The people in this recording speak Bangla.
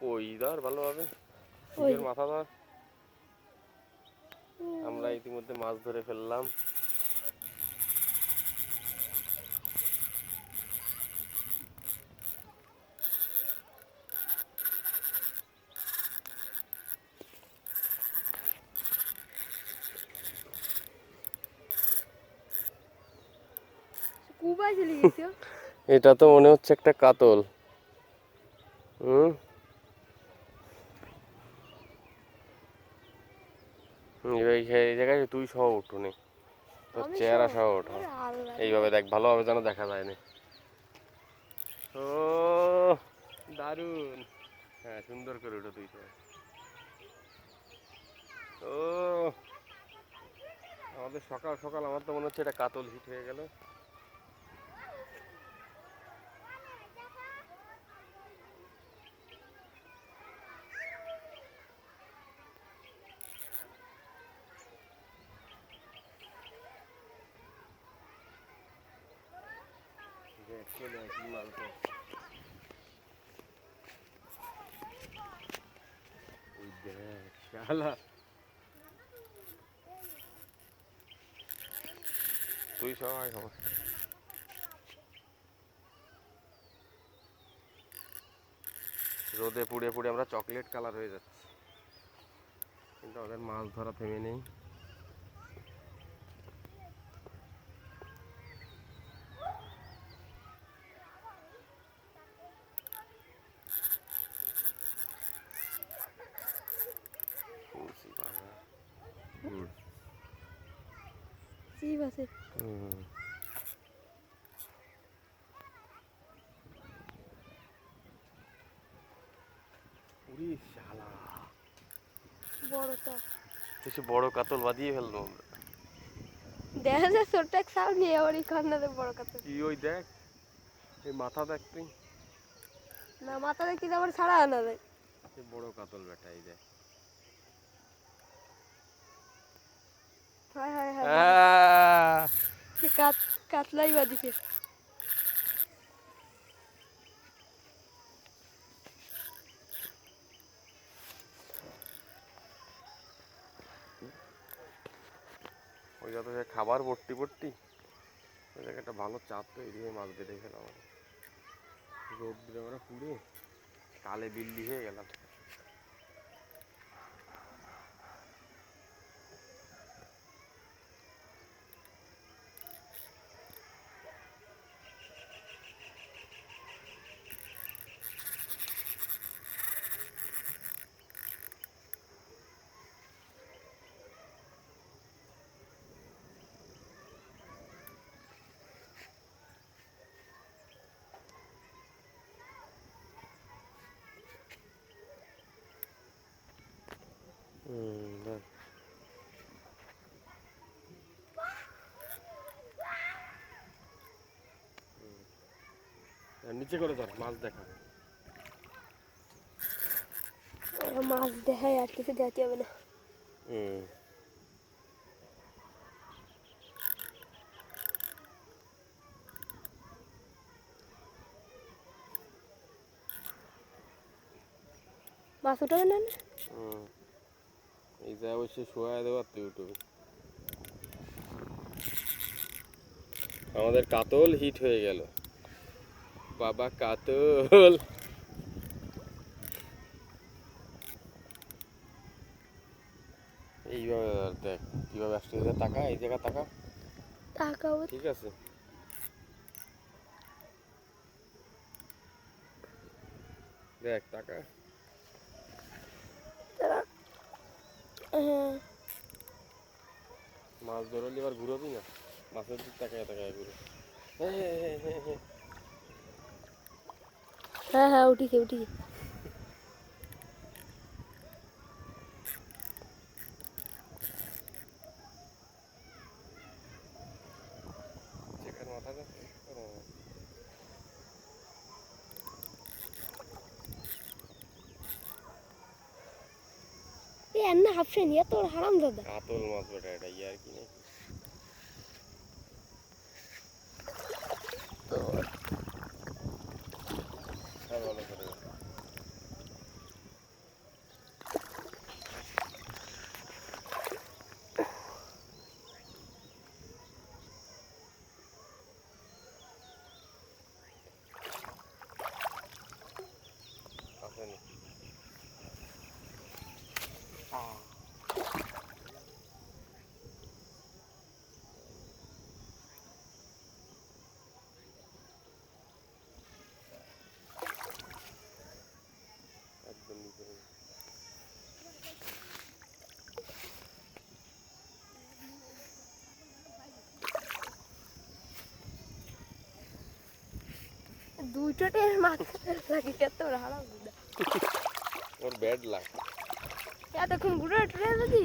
ওই ধর ভালোভাবে ওই ছিপের মাথা ধর। আমরা ইতিমধ্যে মাছ ধরে ফেললাম। কুবাই চলে গেছে। এটা তো মনে হচ্ছে একটা কাতল। হুম, এই জায়গায় তুই সহ উঠুনি, তোর আমি চেহারা সব সহ ওঠা। আরে আল্লাহ এইভাবে দেখ, ভালোভাবে যেন দেখা যায়নি। ও দারুণ। হ্যাঁ, সুন্দর করে উঠো তুই তো। ও আমাদের সকাল সকাল আমার তো মনে হচ্ছে এটা কাতল হিট হয়ে গেল। দেখ চলে আসি মালটা। ওই দেখ শালা, তুই সবাই সমস্যা। রোদে পুড়ে পুড়ে আমরা চকলেট কালার হয়ে যাচ্ছি, কিন্তু আমাদের মাছ ধরা থেমে নেই। ঠিক আছে। উরি শালা, বড়টা কিছু বড় কাতল বাদিয়ে ফেললো আমরা। দেখা যায় ছোট্ট এক সাল নিয়ে আবার এই কর্নারে বড় কথা। কি ওই দেখ, এই মাথা দেখ তুই, না মাথা দেখতে আবার ছাড়া আনা যায়। এই বড় কাতল বেটা, এই দেখ। হায় হায় হায় হায়, আহ! সে কাতলাই বাদিছে। ওই যত খাবার ভর্তি ভর্তি, ওই জায়গায় একটা ভালো চাপ তৈরি হয়ে মাছ বেঁধে ফেলাম। রোদ দিলে আমরা পুড়ে কালে বিল্লি হয়ে গেলাম। দেখ। নিচে করে ধর, মাছ দেখা। মাছ দেখায় আর কিছু দেখতে হবে না। মাছ উঠাবে না না? এই যা অবশ্যই শোয়া দেওয়ার তুই উঠবি। আমাদের কাতল হিট হয়ে গেল বাবা, কাতল। এইভাবে দেখ কিভাবে আসতে, টাকা এই জায়গা টাকা। তাকাও। ঠিক আছে, দেখ টাকা। হ্যাঁ মাছ ধরলি এবার ঘুরবি না, মাছের দিক তাকায় তাকায় ঘুরে। হ্যাঁ হ্যাঁ উঠিছে উঠিছে। চেকার মাথা দেখ। এ এন্না হাফসে নিয়ে তোর হারাম দাদা। কাতল মাছ বেটা, এটা ইয়ার কি নাকি। ভালো করে দুইটা টের মাথা লাগে এত হারাম ওর ব্যাড লাগ এতক্ষণ বুড়ো ট্রেন যদি